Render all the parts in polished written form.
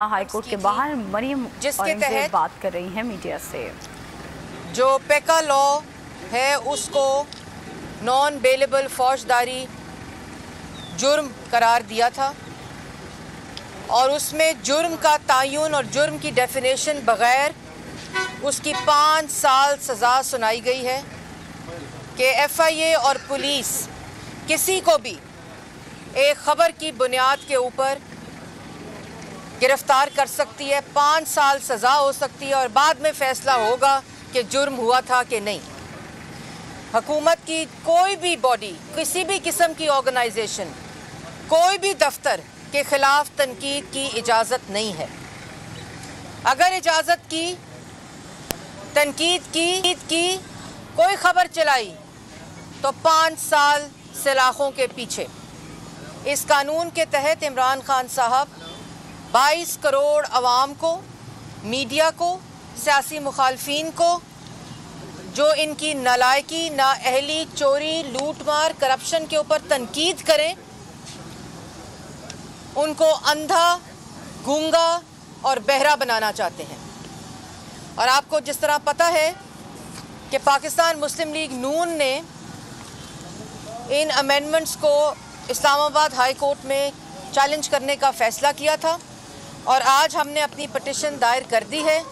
High court के बाहर मरियम जिसके तहत बात कर रही हैं मीडिया से। जो पेका लॉ है उसको नॉन बेलेबल फौजदारी जुर्म करार दिया था और उसमें जुर्म का तायुन और जुर्म की डेफिनेशन बगैर उसकी 5 साल सज़ा सुनाई गई है कि FIA और पुलिस किसी को भी एक ख़बर की बुनियाद के ऊपर गिरफ्तार कर सकती है, 5 साल सज़ा हो सकती है और बाद में फ़ैसला होगा कि जुर्म हुआ था कि नहीं। हुकूमत की कोई भी बॉडी, किसी भी किस्म की ऑर्गेनाइजेशन, कोई भी दफ्तर के ख़िलाफ़ तनकीद की इजाज़त नहीं है। अगर इजाज़त की, तनकीद की कोई ख़बर चलाई तो 5 साल सलाखों के पीछे। इस कानून के तहत इमरान खान साहब 22 करोड़ अवाम को, मीडिया को, सियासी मुखालफीन को जो इनकी नालायकी, नाअहली, चोरी, लूटमार, करप्शन के ऊपर तनकीद करें, उनको अंधा, गूंगा और बहरा बनाना चाहते हैं। और आपको जिस तरह पता है कि पाकिस्तान मुस्लिम लीग नून ने इन अमेंडमेंट्स को इस्लामाबाद हाई कोर्ट में चैलेंज करने का फ़ैसला किया था और आज हमने अपनी पटिशन दायर कर दी है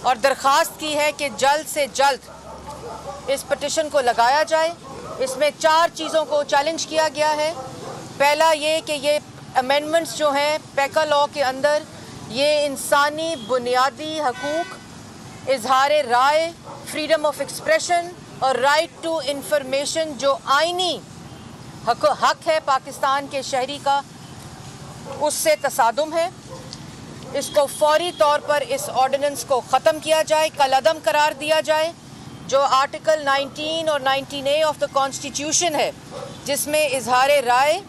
और दरख्वास्त की है कि जल्द से जल्द इस पटिशन को लगाया जाए। इसमें 4 चीज़ों को चैलेंज किया गया है। पहला ये कि ये अमेंडमेंट्स जो हैं पेका लॉ के अंदर, ये इंसानी बुनियादी हकूक़, इजहार राय, फ्रीडम ऑफ एक्सप्रेशन और राइट टू इंफॉर्मेशन जो आइनी हक है पाकिस्तान के शहरी का, उससे तसादुम है। इसको फौरी तौर पर इस ऑर्डिनेंस को ख़त्म किया जाए, कलअदम करार दिया जाए। जो आर्टिकल 19 और 19A ऑफ द कॉन्स्टिट्यूशन है, जिसमें इजहार राय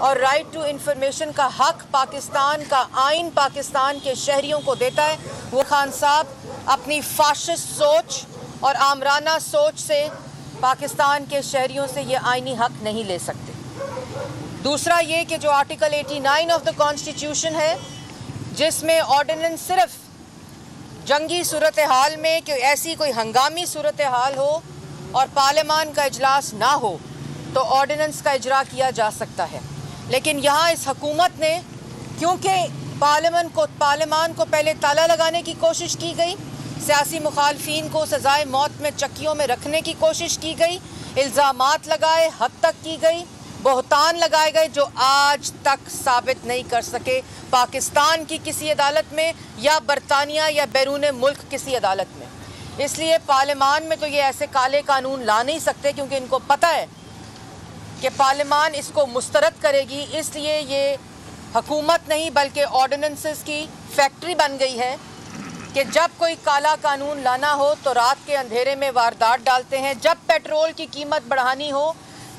और राइट टू इंफॉर्मेशन का हक पाकिस्तान का आइन पाकिस्तान के शहरियों को देता है, वो खान साहब अपनी फाशिस्ट सोच और आमराना सोच से पाकिस्तान के शहरियों से ये आइनी हक नहीं ले सकते। दूसरा ये कि जो आर्टिकल 89 ऑफ द कॉन्स्टिट्यूशन है, जिसमें ऑर्डिनेंस सिर्फ जंगी सूरत हाल में कि ऐसी कोई हंगामी सूरत हाल हो और पार्लियामान का इजलास ना हो तो ऑर्डिनेंस का इजरा किया जा सकता है। लेकिन यहाँ इस हुकूमत ने, क्योंकि पार्लियामान को पहले ताला लगाने की कोशिश की गई, सियासी मुखालफीन को सज़ाए मौत में चक्कियों में रखने की कोशिश की गई, इल्ज़ामात लगाए, हद तक की गई, बहतान लगाए गए जो आज तक साबित नहीं कर सके पाकिस्तान की किसी अदालत में या बरतानिया या बैरून मुल्क किसी अदालत में। इसलिए पार्लियामान में तो ये ऐसे काले कानून ला नहीं सकते, क्योंकि इनको पता है कि पार्लियामान इसको मुस्तरद करेगी। इसलिए ये हुकूमत नहीं बल्कि ऑर्डिनेंसेस की फैक्ट्री बन गई है कि जब कोई काला कानून लाना हो तो रात के अंधेरे में वारदात डालते हैं। जब पेट्रोल की कीमत बढ़ानी हो,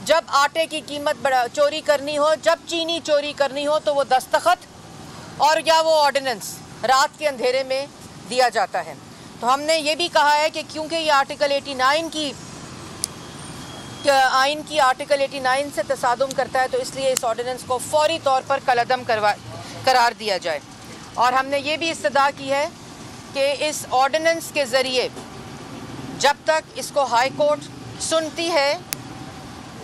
जब आटे की कीमत चोरी करनी हो, जब चीनी चोरी करनी हो, तो वो दस्तखत और या वो ऑर्डिनेंस रात के अंधेरे में दिया जाता है। तो हमने ये भी कहा है कि क्योंकि ये आर्टिकल 89 की आइन की आर्टिकल 89 से तसादुम करता है, तो इसलिए इस ऑर्डिनेंस को फौरी तौर पर कलअदम करार दिया जाए। और हमने ये भी इस्तदा की है कि इस ऑर्डिनेंस के ज़रिए जब तक इसको हाई कोर्ट सुनती है,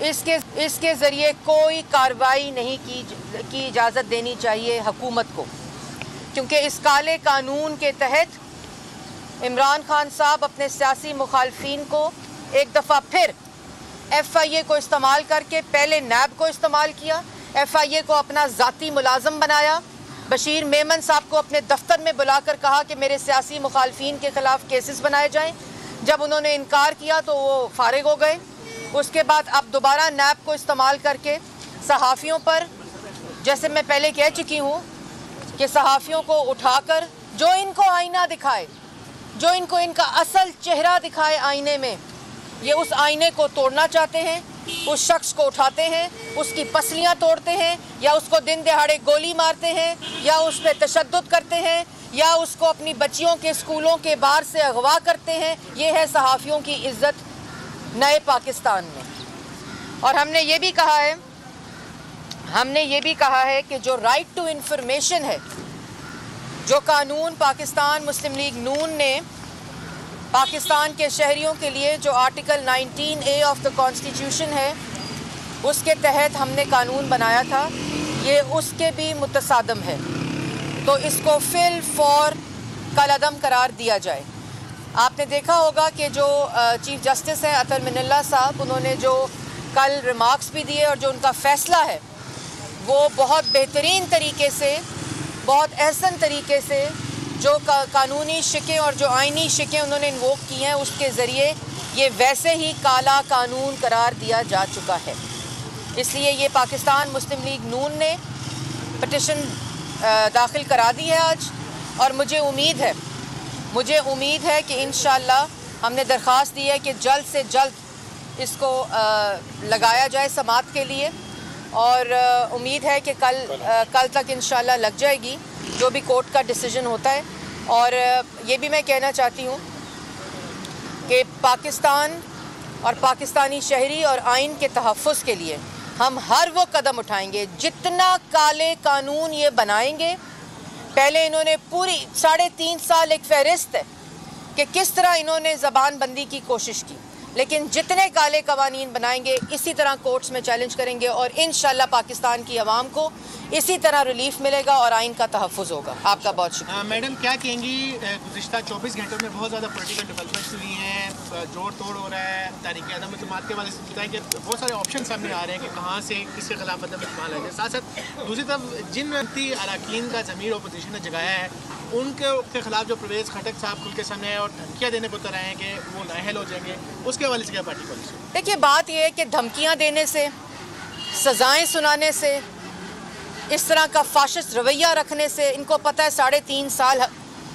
इसके ज़रिए कोई कार्रवाई नहीं की इजाज़त देनी चाहिए हुकूमत को, क्योंकि इस काले कानून के तहत इमरान खान साहब अपने सियासी मुखालफीन को एक दफ़ा फिर FIA को इस्तेमाल करके, पहले नैब को इस्तेमाल किया, FIA को अपना ज़ाती मुलाजम बनाया, बशीर मेमन साहब को अपने दफ्तर में बुलाकर कहा कि मेरे सियासी मुखालफीन के ख़िलाफ़ केसेस बनाए जाएँ। जब उन्होंने इनकार किया तो वो फारिग हो गए। उसके बाद अब दोबारा नैब को इस्तेमाल करके सहाफ़ियों पर, जैसे मैं पहले कह चुकी हूँ कि सहाफ़ियों को उठाकर जो इनको आईना दिखाए, जो इनको इनका असल चेहरा दिखाए आईने में, ये उस आईने को तोड़ना चाहते हैं। उस शख्स को उठाते हैं, उसकी पसलियाँ तोड़ते हैं, या उसको दिन दहाड़े गोली मारते हैं, या उस पर तशद्दुद करते हैं, या उसको अपनी बच्चियों के स्कूलों के बाहर से अगवा करते हैं। ये है सहाफ़ियों की इज़्ज़त नए पाकिस्तान में। और हमने ये भी कहा है कि जो राइट टू इंफॉर्मेशन है, जो कानून पाकिस्तान मुस्लिम लीग नून ने पाकिस्तान के शहरियों के लिए, जो article 19A of the constitution है, उसके तहत हमने कानून बनाया था, ये उसके भी मुतसादम है। तो इसको फिल फॉर कलअदम करार दिया जाए। आपने देखा होगा कि जो चीफ जस्टिस हैं अतर मिनल्ला साहब, उन्होंने जो कल रिमार्क्स भी दिए और जो उनका फ़ैसला है वो बहुत बेहतरीन तरीके से, बहुत एहसन तरीके से जो कानूनी शिकें और जो आइनी शिकें उन्होंने इन्वोक की हैं, उसके ज़रिए ये वैसे ही काला कानून करार दिया जा चुका है। इसलिए ये पाकिस्तान मुस्लिम लीग नून ने पिटिशन दाखिल करा दी है आज, और मुझे उम्मीद है कि इंशाअल्लाह, हमने दरख्वास्त दी है कि जल्द से जल्द इसको लगाया जाए समाअत के लिए, और उम्मीद है कि कल तक इंशाअल्लाह लग जाएगी, जो भी कोर्ट का डिसीजन होता है। और ये भी मैं कहना चाहती हूँ कि पाकिस्तान और पाकिस्तानी शहरी और आइन के तहफ़्फ़ुज़ के लिए हम हर वो कदम उठाएंगे, जितना काले कानून ये बनाएंगे। पहले इन्होंने पूरी 3.5 साल एक फ़हरिस्त है कि किस तरह इन्होंने ज़बान बंदी की कोशिश की, लेकिन जितने काले कवानीन बनाएंगे इसी तरह कोर्ट्स में चैलेंज करेंगे, और इंशाअल्लाह पाकिस्तान की आवाम को इसी तरह रिलीफ मिलेगा और आइन का तहफ़्फ़ुज़ होगा। आपका बहुत शुक्रिया। मैडम, क्या कहेंगी, गुज़िश्ता 24 घंटों में बहुत ज़्यादा पॉलिटिकल डेवलपमेंट्स हुई हैं, जोड़ तोड़ हो रहा है, तारीख़ अदम इत्तेमाद के वाले से बताएं कि बहुत सारे ऑप्शन सामने आ रहे हैं कि कहाँ से किसके खिलाफ अदम इत्तेमाद आ जाए। साथ साथ दूसरी तरफ जिन अरकान का ज़मीर अपोजिशन ने जगाया है, उनके खिलाफ जो परवेज़ खटक साहब खुल के सामने आए और धमकियाँ देने को उतर आए हैं कि वो नाअहल हो जाएंगे, उसके हवाले से क्या पार्टी पॉलिसी? देखिए, बात यह है कि धमकियाँ देने से, सज़ाएँ सुनाने से, इस तरह का फाशिस्ट रवैया रखने से, इनको पता है 3.5 साल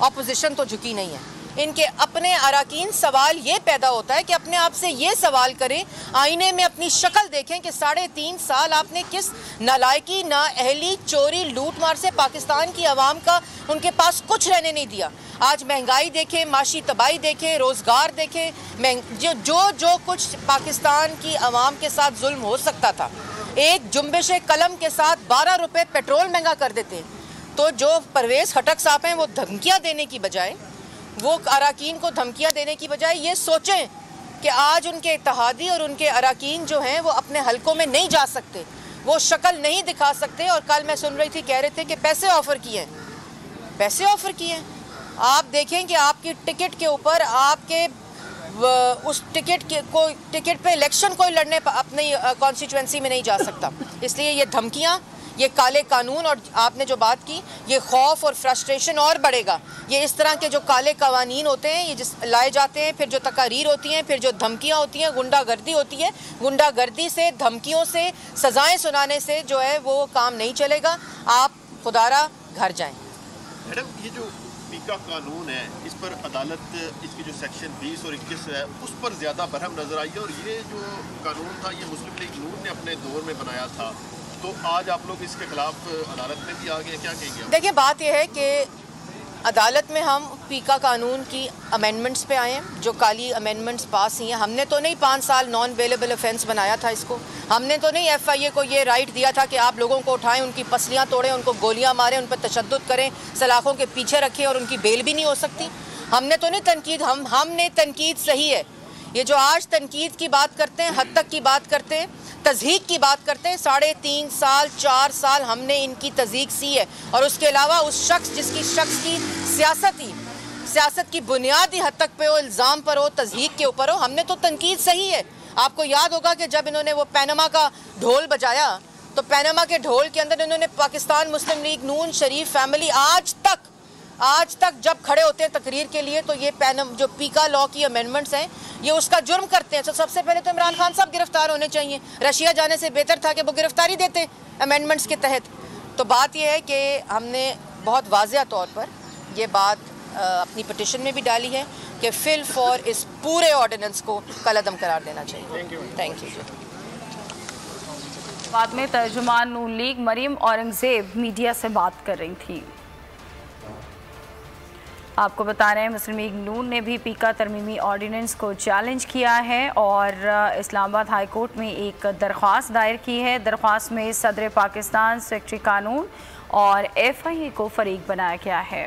अपोजिशन तो झुकी नहीं है। इनके अपने अरकान सवाल ये पैदा होता है कि अपने आप से ये सवाल करें, आईने में अपनी शक्ल देखें कि 3.5 साल आपने किस नालायकी, नाअहली, चोरी, लूट मार से पाकिस्तान की आवाम का उनके पास कुछ रहने नहीं दिया। आज महंगाई देखें, माशी तबाही देखें, रोज़गार देखें, जो कुछ पाकिस्तान की आवाम के साथ जुल्म हो सकता था, एक जुम्बिश कलम के साथ 12 रुपये पेट्रोल महंगा कर देते हैं। तो जो परवेज़ खटक साहब हैं, वो धमकियाँ देने की बजाय, वो अरकान को धमकियाँ देने की बजाय ये सोचें कि आज उनके इत्तेहादी और उनके अरकान जो हैं वो अपने हलकों में नहीं जा सकते, वो शक्ल नहीं दिखा सकते। और कल मैं सुन रही थी, कह रहे थे कि पैसे ऑफ़र किए हैं। आप देखें कि आपकी टिकट के ऊपर, आपके उस टिकट पे इलेक्शन कोई लड़ने अपनी कॉन्स्टिट्यूंसी में नहीं जा सकता। इसलिए ये धमकियाँ, ये काले कानून, और आपने जो बात की, ये खौफ और फ्रस्ट्रेशन और बढ़ेगा। ये इस तरह के जो काले कवानीन होते हैं, ये लाए जाते हैं, फिर जो तकारीर होती हैं, फिर जो धमकियाँ होती हैं, गुंडागर्दी होती है, गुंडागर्दी से, धमकियों से, सज़ाएँ सुनाने से जो है वो काम नहीं चलेगा। आप खुदारा घर जाएँ। मैडम, ये जो पीका कानून है, इस पर अदालत इसकी जो सेक्शन 20 और 21 है उस पर ज़्यादा बरहम नज़र आई है, और ये जो कानून था ये मुस्लिम लीग नून ने अपने दौर में बनाया था, तो आज आप लोग इसके खिलाफ अदालत में भी आ गए, क्या कहेंगे? देखिए, बात यह है कि अदालत में हम पीका कानून की अमेंडमेंट्स पे आए हैं, जो काली अमेंडमेंट्स पास हुई हैं। हमने तो नहीं 5 साल नॉन अवेलेबल ऑफेंस बनाया था इसको, हमने तो नहीं FIA को ये राइट दिया था कि आप लोगों को उठाएं, उनकी पसलियाँ तोड़ें, उनको गोलियाँ मारें, उन पर तशद्दुद करें, सलाखों के पीछे रखें और उनकी बेल भी नहीं हो सकती। हमने तो नहीं तनकीद, हमने तनकीद सही है। ये जो आज तनकीद की बात करते हैं, हद तक की बात करते हैं, तज़हीक की बात करते हैं, 3.5 साल 4 साल हमने इनकी तज़हीक सी है। और उसके अलावा उस जिसकी शख्स की सियासत की बुनियादी हद तक पे हो, इल्ज़ाम पर हो, तज़हीक के ऊपर हो, हमने तो तनकीद सही है। आपको याद होगा कि जब इन्होंने वो पैनमा का ढोल बजाया, तो पैनमा के ढोल के अंदर इन्होंने पाकिस्तान मुस्लिम लीग नून शरीफ फैमिली आज तक जब खड़े होते हैं तकरीर के लिए, तो ये जो पीका लॉ की अमेंडमेंट्स हैं, ये उसका जुर्म करते हैं। तो सबसे पहले तो इमरान खान साहब गिरफ्तार होने चाहिए। रशिया जाने से बेहतर था कि वो गिरफ्तारी देते अमेंडमेंट्स के तहत। तो बात यह है कि हमने बहुत वाज़ेह तौर पर ये बात अपनी पिटिशन में भी डाली है कि फिल फॉर इस पूरे ऑर्डिनेंस को कलअदम करार देना चाहिए। Thank you. बाद में तर्जुमान नून लीग मरीम औरंगजेब मीडिया से बात कर रही थी। आपको बता रहे हैं, मुस्लिम लीग नून ने भी पीका तरमीमी ऑर्डिनेंस को चैलेंज किया है और इस्लामाबाद हाई कोर्ट में एक दरख्वास्त दायर की है। दरख्वास्त में सदर पाकिस्तान, सेक्रेटरी कानून और FIA को फरीक बनाया गया है।